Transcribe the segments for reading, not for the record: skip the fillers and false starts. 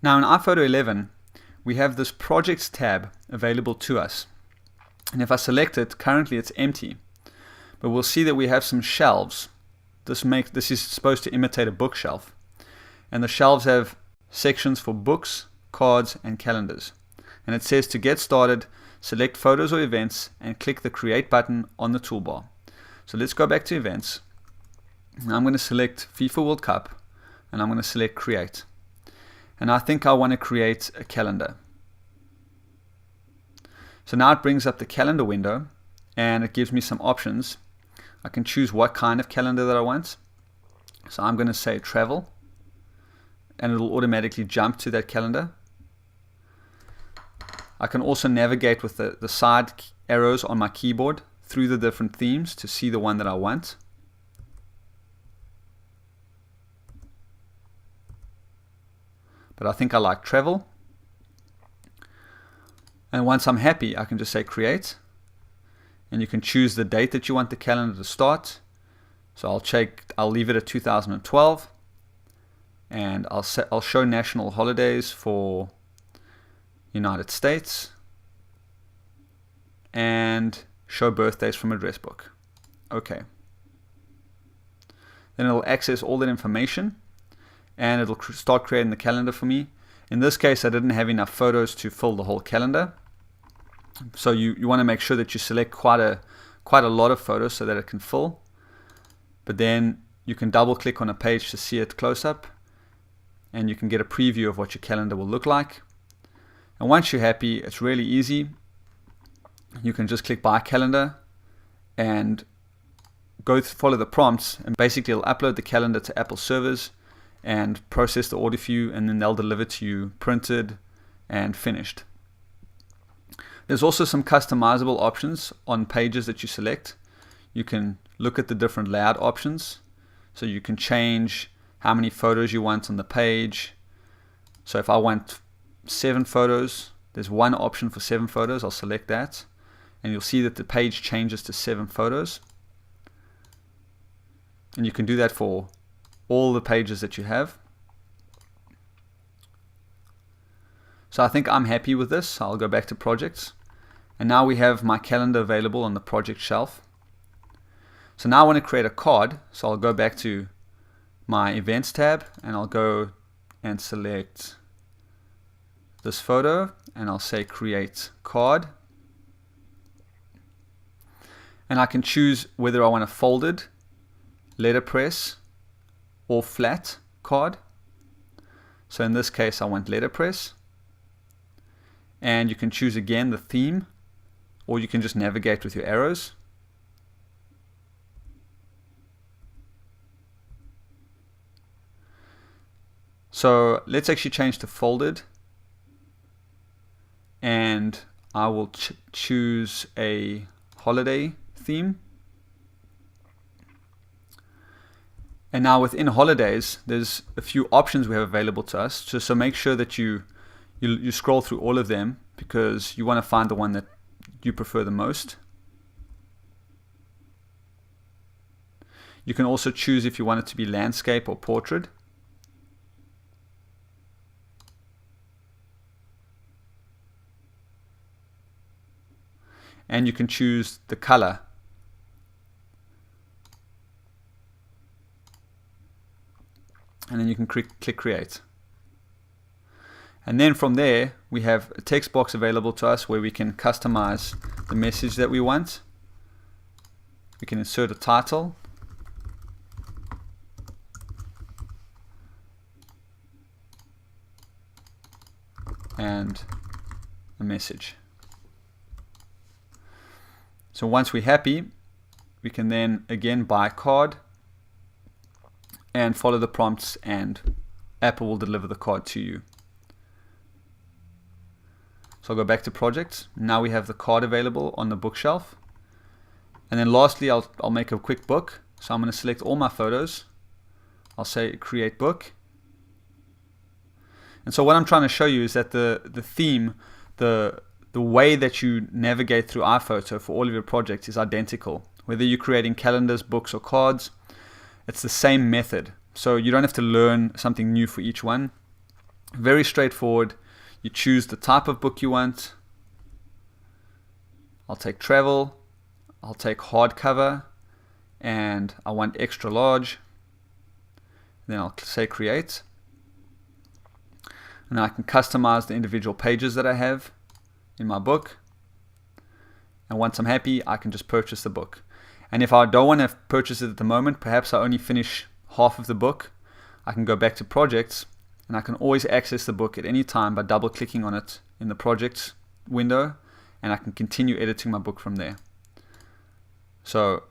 Now in iPhoto 11, we have this Projects tab available to us. And if I select it, currently it's empty. But we'll see that we have some shelves. This is supposed to imitate a bookshelf. And the shelves have sections for books, cards, and calendars. And it says to get started, select photos or events and click the Create button on the toolbar. So let's go back to events. Now I'm going to select FIFA World Cup and I'm going to select Create. And I think I want to create a calendar. So now it brings up the calendar window and it gives me some options. I can choose what kind of calendar that I want. So I'm going to say travel and it will automatically jump to that calendar. I can also navigate with the side arrows on my keyboard through the different themes to see the one that I want. But I think I like travel. And once I'm happy, I can just say create. And you can choose the date that you want the calendar to start. So I'll leave it at 2012. And I'll show national holidays for United States. And show birthdays from address book. Okay. Then it'll access all that information. And it'll start creating the calendar for me. In this case, I didn't have enough photos to fill the whole calendar. So you want to make sure that you select quite a lot of photos so that it can fill. But then you can double click on a page to see it close up. And you can get a preview of what your calendar will look like. And once you're happy, it's really easy. You can just click Buy Calendar and follow the prompts. And basically, it'll upload the calendar to Apple servers and process the order for you, and then they'll deliver to you printed and finished. There's also some customizable options on pages that you select. You can look at the different layout options. So you can change how many photos you want on the page. So if I want 7 photos, there's one option for 7 photos. I'll select that. And you'll see that the page changes to 7 photos. And you can do that for all the pages that you have. So I think I'm happy with this. I'll go back to projects. And now we have my calendar available on the project shelf. So now I want to create a card. So I'll go back to my events tab and I'll go and select this photo and I'll say create card. And I can choose whether I want a folded, letterpress, or flat card. So in this case I want letterpress. And you can choose again the theme, or you can just navigate with your arrows. So let's actually change to folded. And I will choose a holiday theme. And now within holidays, there's a few options we have available to us. So make sure that you scroll through all of them because you want to find the one that you prefer the most. You can also choose if you want it to be landscape or portrait. And you can choose the color. And then you can click create. And then from there we have a text box available to us where we can customize the message that we want. We can insert a title. And a message. So once we're happy, we can then again buy a card and follow the prompts and Apple will deliver the card to you. So I'll go back to projects. Now we have the card available on the bookshelf. And then lastly, I'll make a quick book. So I'm going to select all my photos. I'll say create book. And so what I'm trying to show you is that the theme, the way that you navigate through iPhoto for all of your projects is identical. Whether you're creating calendars, books, or cards, it's the same method. So you don't have to learn something new for each one. Very straightforward. You choose the type of book you want. I'll take travel, I'll take hardcover, and I want extra large. Then I'll say create. And I can customize the individual pages that I have in my book. And once I'm happy, I can just purchase the book. And if I don't want to purchase it at the moment, perhaps I only finish half of the book, I can go back to projects, and I can always access the book at any time by double clicking on it in the projects window, and I can continue editing my book from there. So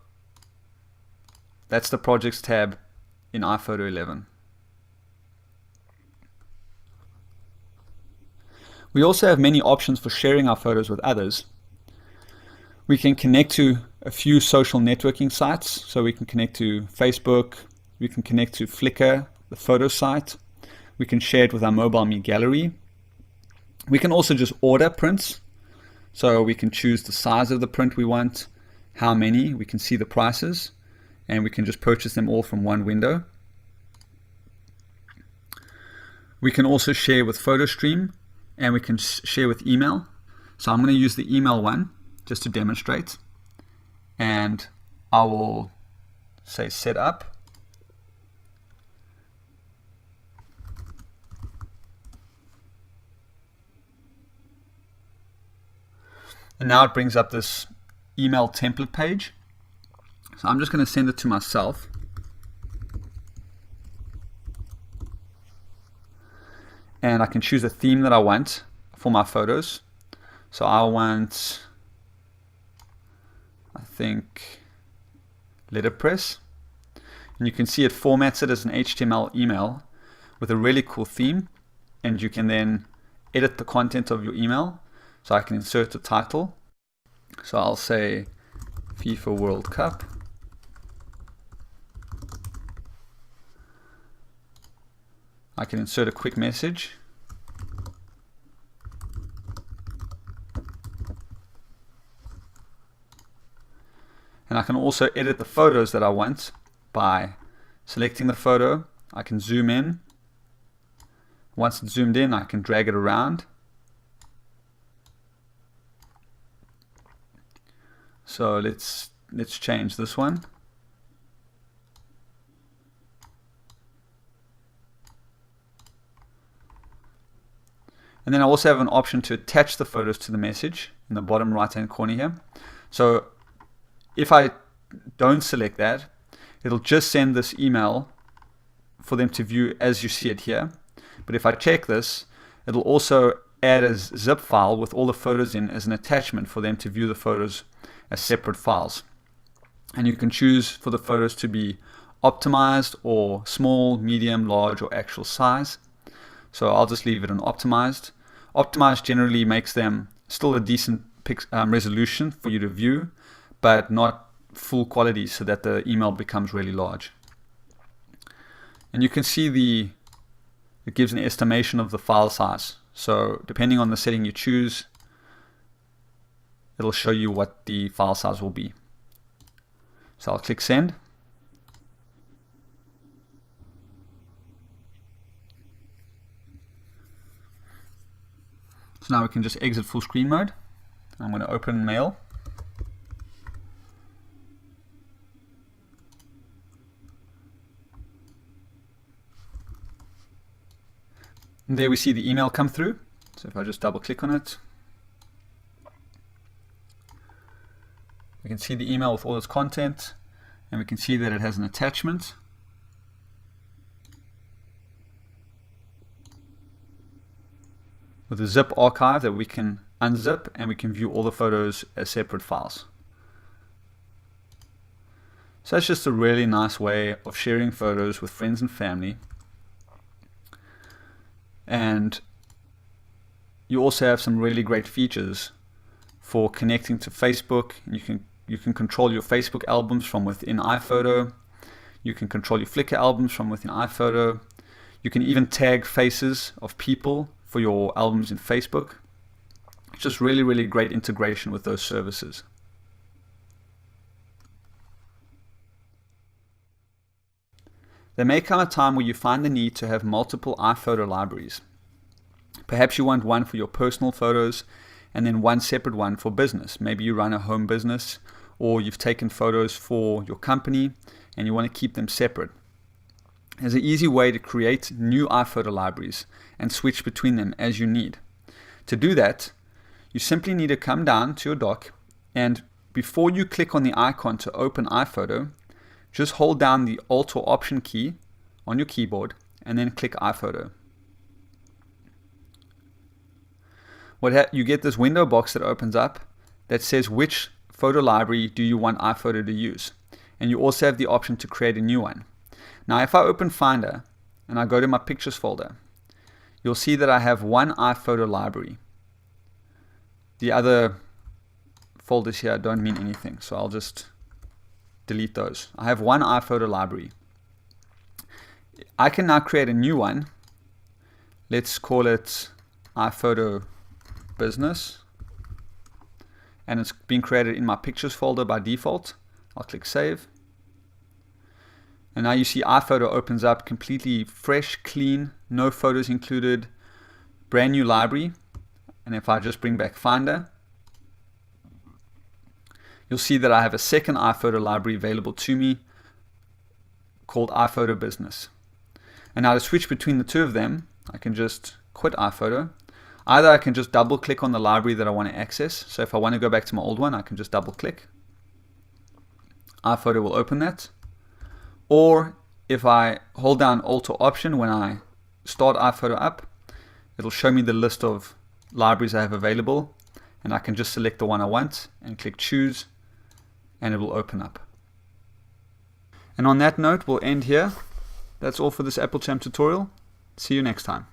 that's the projects tab in iPhoto 11. We also have many options for sharing our photos with others. We can connect to a few social networking sites. So we can connect to Facebook, we can connect to Flickr, the photo site. We can share it with our mobile me gallery. We can also just order prints. So we can choose the size of the print we want, how many, we can see the prices, and we can just purchase them all from one window. We can also share with PhotoStream, and we can share with email. So I'm going to use the email one just to demonstrate, and I will say set up. And now it brings up this email template page. So I'm just going to send it to myself. And I can choose a theme that I want for my photos. So I want, I think, letterpress. And you can see it formats it as an HTML email with a really cool theme. And you can then edit the content of your email. So I can insert a title. So I'll say FIFA World Cup. I can insert a quick message. And I can also edit the photos that I want by selecting the photo. I can zoom in. Once it's zoomed in, I can drag it around. So let's change this one. And then I also have an option to attach the photos to the message in the bottom right hand corner here. So if I don't select that, it'll just send this email for them to view as you see it here. But if I check this, it'll also add a zip file with all the photos in as an attachment for them to view the photos as separate files. And you can choose for the photos to be optimized or small, medium, large, or actual size. So I'll just leave it on optimized. Optimized generally makes them still a decent resolution for you to view, but not full quality so that the email becomes really large. And you can see it gives an estimation of the file size. So depending on the setting you choose, it'll show you what the file size will be. So I'll click send. So now we can just exit full screen mode. I'm going to open mail. And there we see the email come through. So if I just double click on it, we can see the email with all its content, and we can see that it has an attachment. With a zip archive that we can unzip, and we can view all the photos as separate files. So that's just a really nice way of sharing photos with friends and family. And you also have some really great features for connecting to Facebook. You can control your Facebook albums from within iPhoto. You can control your Flickr albums from within iPhoto. You can even tag faces of people for your albums in Facebook. It's just really, really great integration with those services. There may come a time where you find the need to have multiple iPhoto libraries. Perhaps you want one for your personal photos and then one separate one for business. Maybe you run a home business, or you've taken photos for your company and you want to keep them separate. There's an easy way to create new iPhoto libraries and switch between them as you need. To do that, you simply need to come down to your dock, and before you click on the icon to open iPhoto, just hold down the Alt or Option key on your keyboard and then click iPhoto. You get this window box that opens up that says which photo library do you want iPhoto to use, and you also have the option to create a new one. Now if I open Finder and I go to my Pictures folder, you'll see that I have one iPhoto library. The other folders here don't mean anything, so I'll just delete those. I have one iPhoto library. I can now create a new one. Let's call it iPhoto Business, and it's been created in my Pictures folder by default. I'll click Save, and now you see iPhoto opens up completely fresh, clean, no photos included, brand new library. And if I just bring back Finder, you'll see that I have a second iPhoto library available to me called iPhoto Business. And now to switch between the two of them, I can just quit iPhoto. Either I can just double click on the library that I want to access. So if I want to go back to my old one, I can just double click. iPhoto will open that. Or if I hold down Alt or Option when I start iPhoto up, it'll show me the list of libraries I have available, and I can just select the one I want and click Choose, and it will open up. And on that note, we'll end here. That's all for this Apple Champ tutorial. See you next time.